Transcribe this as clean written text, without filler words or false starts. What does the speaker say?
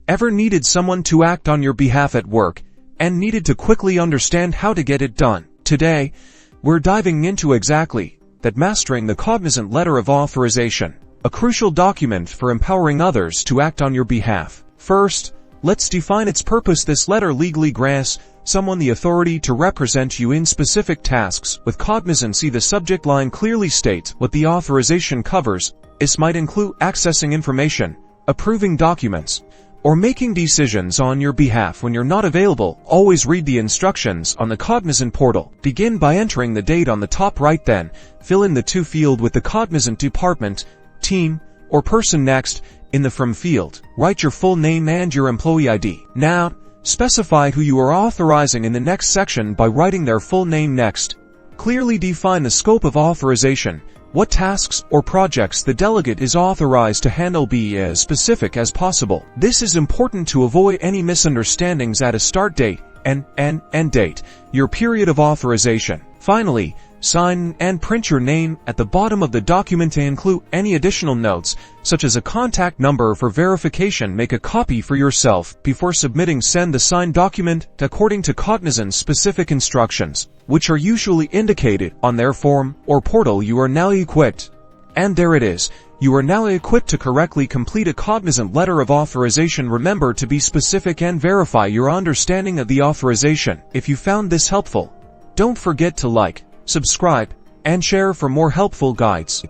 Ever needed someone to act on your behalf at work and needed to quickly understand how to get it done? Today, we're diving into exactly that, mastering the Cognizant Letter of Authorization, a crucial document for empowering others to act on your behalf. First, let's define its purpose. This letter legally grants someone the authority to represent you in specific tasks with cognizancy. The subject line clearly states what the authorization covers. This might include accessing information, approving documents, or making decisions on your behalf when you're not available. Always read the instructions on the Cognizant portal. Begin by entering the date on the top right, then fill in the to field with the Cognizant department, team, or person. Next, in the from field, write your full name and your employee ID. Now, specify who you are authorizing in the next section by writing their full name. Next, clearly define the scope of authorization. What tasks or projects the delegate is authorized to handle. Be as specific as possible. This is important to avoid any misunderstandings. At a start date and end date, your period of authorization. Finally, sign and print your name at the bottom of the document to include any additional notes, such as a contact number for verification. Make a copy for yourself before submitting. Send the signed document according to Cognizant's specific instructions, which are usually indicated on their form or portal. You are now equipped. And there it is. You are now equipped to correctly complete a Cognizant Letter of Authorization. Remember to be specific and verify your understanding of the authorization. If you found this helpful, don't forget to like, subscribe, and share for more helpful guides.